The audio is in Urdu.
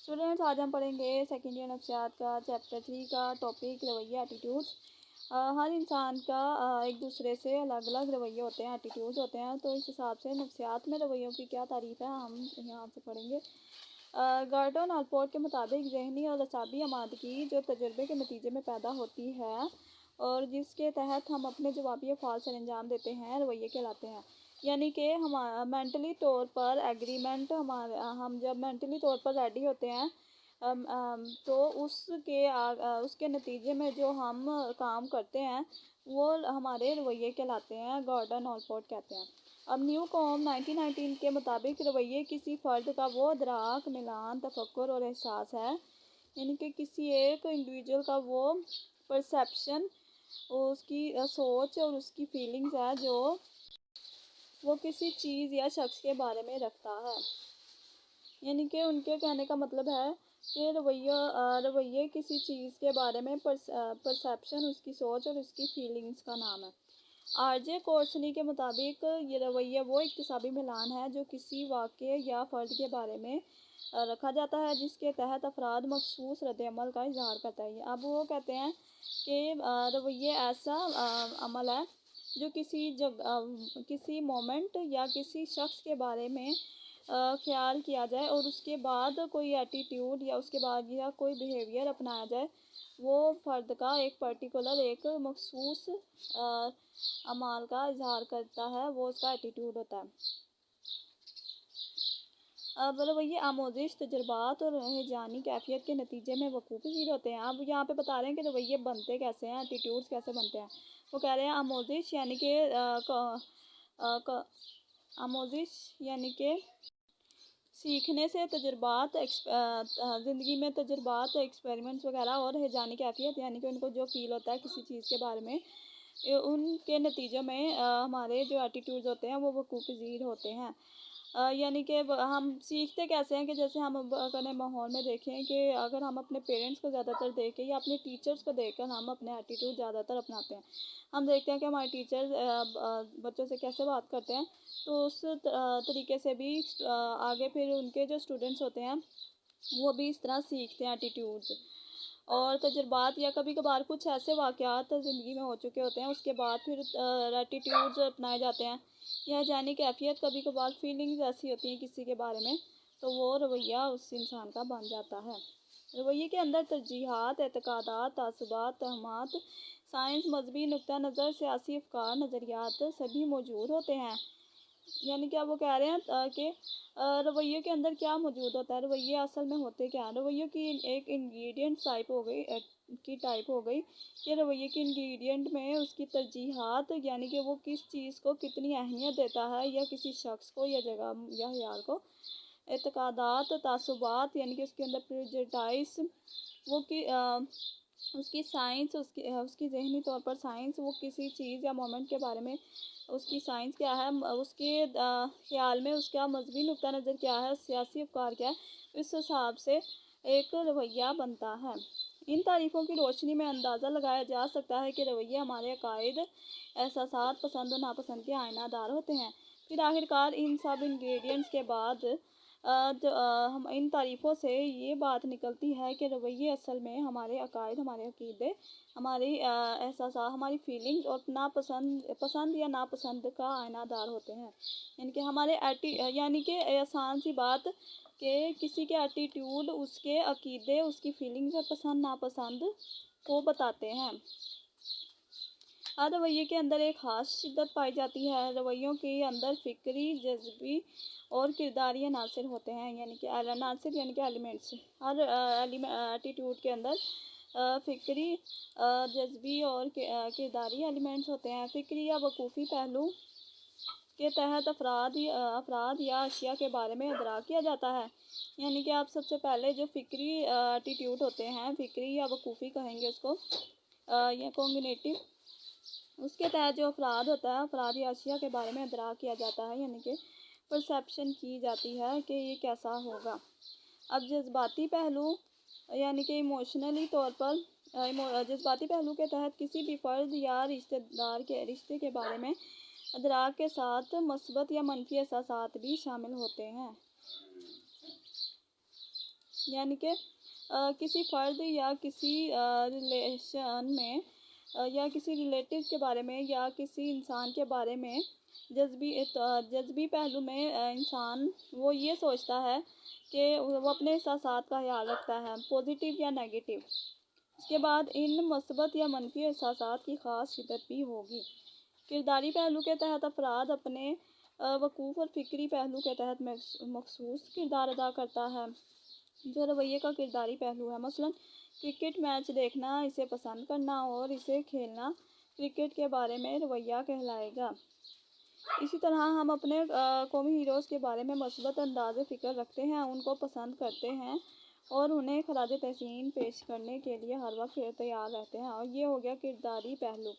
اسٹوڈینٹس آج ہم پڑھیں گے سیکنڈ ایئر نفسیات کا چیپٹر 3 کا ٹاپک رویہ ایٹیٹیوڈس۔ ہر انسان کا ایک دوسرے سے الگ الگ رویے ہوتے ہیں، ایٹیٹیوڈز ہوتے ہیں، تو اس حساب سے نفسیات میں رویوں کی کیا تعریف ہے ہم یہاں سے پڑھیں گے۔ گارڈن آلپورٹ کے مطابق ذہنی اور اعصابی آمادگی جو تجربے کے نتیجے میں پیدا ہوتی ہے اور جس کے تحت ہم اپنے جوابی افعال سر انجام دیتے ہیں رویے کہلاتے ہیں۔ یعنی کہ ہم مینٹلی طور پر ایگریمنٹ ہم جب مینٹلی طور پر ریڈی ہوتے ہیں تو اس کے نتیجے میں جو ہم کام کرتے ہیں وہ ہمارے رویے کہلاتے ہیں، گارڈن آلپورٹ کہتے ہیں۔ اب نیو کام 1919 کے مطابق رویے کسی فرد کا وہ ادراک، ملان، تفکر اور احساس ہے، یعنی کہ کسی ایک انڈیویجول کا وہ پرسیپشن، اس کی سوچ اور اس کی فیلنگز ہے جو وہ کسی چیز یا شخص کے بارے میں رکھتا ہے۔ یعنی کہ ان کے کہنے کا مطلب ہے کہ رویے کسی چیز کے بارے میں پرسیپشن، اس کی سوچ اور اس کی فیلنگز کا نام ہے۔ آر جے کورسنی کے مطابق یہ رویہ وہ اکتسابی ملان ہے جو کسی واقعے یا فرد کے بارے میں رکھا جاتا ہے جس کے تحت افراد مخصوص رد عمل کا اظہار کرتا ہے۔ اب وہ کہتے ہیں کہ رویہ ایسا عمل ہے جو کسی مومنٹ یا کسی شخص کے بارے میں خیال کیا جائے اور اس کے بعد کوئی ایٹیٹیوڈ یا اس کے بعد یا کوئی بیہیویئر اپنایا جائے، وہ فرد کا ایک پرٹیکولر ایک مخصوص اعمال کا اظہار کرتا ہے، وہ اس کا ایٹیٹیوڈ ہوتا ہے۔ اب رویے آموزش، تجربات اور ہیجانی کیفیت کے نتیجے میں وقوع پذیر ہوتے ہیں۔ اب یہاں پہ بتا رہے ہیں کہ رویے بنتے کیسے ہیں، ایٹیٹیوڈز کیسے بنتے ہیں۔ وہ کہہ رہے ہیں آموزش یعنی کہ سیکھنے سے، تجربات زندگی میں تجربات، ایکسپیریمنٹس وغیرہ، اور ہیجانی کیفیت یعنی کہ ان کو جو فیل ہوتا ہے کسی چیز کے بارے میں، ان کے نتیجوں میں ہمارے جو ایٹیٹیوڈز ہوتے ہیں وہ وقوع پذیر ہوتے ہیں۔ یعنی کہ ہم سیکھتے کیسے ہیں کہ جیسے ہم اپنے ماحول میں دیکھیں کہ اگر ہم اپنے پیرنٹس کو زیادہ تر دیکھیں یا اپنے ٹیچرس کو دیکھ کر ہم اپنے ایٹیٹیوڈ زیادہ تر اپناتے ہیں۔ ہم دیکھتے ہیں کہ ہمارے ٹیچر بچوں سے کیسے بات کرتے ہیں، تو اس طریقے سے بھی آگے پھر ان کے جو اسٹوڈنٹس ہوتے ہیں وہ بھی اس طرح سیکھتے ہیں ایٹیٹیوڈز اور تجربات، یا کبھی کبھار کچھ ایسے واقعات زندگی میں ہو چکے ہوتے ہیں اس کے بعد پھر ایٹیٹیوڈز اپنائے جاتے ہیں، یا جانی کیفیت، کبھی کبھار فیلنگز ایسی ہوتی ہیں کسی کے بارے میں تو وہ رویہ اس انسان کا بن جاتا ہے۔ رویے کے اندر ترجیحات، اعتقادات، تعصبات، توہمات، سائنس، مذہبی نقطہ نظر، سیاسی افکار، نظریات سبھی موجود ہوتے ہیں۔ یعنی کہ وہ کہہ رہے ہیں کہ رویے کے اندر کیا موجود ہوتا ہے، رویے اصل میں ہوتے کیا ہیں۔ رویوں کی ایک انگریڈینٹ ٹائپ ہو گئی کہ رویے کی انگریڈینٹ میں اس کی ترجیحات، یعنی کہ وہ کس چیز کو کتنی اہمیت دیتا ہے، یا کسی شخص کو یا جگہ یا خیال کو۔ اعتقادات، تعصبات یعنی کہ اس کے اندر پریجوڈائس، وہ اس کی سائنس، اس کی ذہنی طور پر سائنس، وہ کسی چیز یا مومنٹ کے بارے میں اس کی سائنس کیا ہے، اس کے خیال میں اس کا مذہبی نقطہ نظر کیا ہے، سیاسی افکار کیا ہے، اس حساب سے ایک رویہ بنتا ہے۔ ان تعریفوں کی روشنی میں اندازہ لگایا جا سکتا ہے کہ رویے ہمارے عقائد، احساسات، پسند و ناپسند کے آئینہ دار ہوتے ہیں۔ پھر آخرکار ان سب انگریڈینٹس کے بعد ان تعریفوں سے یہ بات نکلتی ہے کہ رویے اصل میں ہمارے عقائد، ہمارے عقیدے، ہماری احساسات، ہماری فیلنگز اور پسند یا ناپسند کا آئینہ دار ہوتے ہیں۔ یعنی کہ ہمارے یعنی کہ آسان سی بات کہ کسی کے ایٹیٹیوڈ اس کے عقیدے، اس کی فیلنگز اور پسند ناپسند کو بتاتے ہیں۔ ہر رویے کے اندر ایک خاص شدت پائی جاتی ہے۔ رویوں کے اندر فکری، جذبی اور کرداری عناصر ہوتے ہیں، یعنی کہ ایلیمنٹس۔ ہر ایٹیٹیوڈ کے اندر فکری، جذبی اور کرداری ایلیمنٹس ہوتے ہیں۔ فکری یا وقوفی پہلو کے تحت افراد یا اشیاء کے بارے میں ادراک کیا جاتا ہے۔ یعنی کہ آپ سب سے پہلے جو فکری ایٹیٹیوڈ ہوتے ہیں، فکری یا وقوفی کہیں گے اس کو، یا کوگنیٹو، اس کے تحت جو افراد ہوتا ہے، افراد یا اشیاء کے بارے میں ادراک کیا جاتا ہے، یعنی کہ پرسیپشن کی جاتی ہے کہ یہ کیسا ہوگا۔ اب جذباتی پہلو یعنی کہ ایموشنلی طور پر جذباتی پہلو کے تحت کسی بھی فرد یا رشتے کے بارے میں ادراک کے ساتھ مثبت یا منفی احساسات بھی شامل ہوتے ہیں۔ یعنی کہ کسی فرد یا کسی ریلیشن میں یا کسی ریلیٹیو کے بارے میں یا کسی انسان کے بارے میں جذبی پہلو میں انسان وہ یہ سوچتا ہے کہ وہ اپنے احساسات کا خیال رکھتا ہے، پازیٹیو یا نیگیٹو۔ اس کے بعد ان مثبت یا منفی احساسات کی خاص شدت بھی ہوگی۔ کرداری پہلو کے تحت افراد اپنے وقوف اور فکری پہلو کے تحت مخصوص کردار ادا کرتا ہے جو رویے کا کرداری پہلو ہے۔ مثلاً کرکٹ میچ دیکھنا، اسے پسند کرنا اور اسے کھیلنا کرکٹ کے بارے میں رویہ کہلائے گا۔ اسی طرح ہم اپنے قومی ہیروز کے بارے میں مثبت انداز فکر رکھتے ہیں، ان کو پسند کرتے ہیں اور انہیں خراج تحسین پیش کرنے کے لیے ہر وقت تیار رہتے ہیں، اور یہ ہو گیا کرداری پہلو۔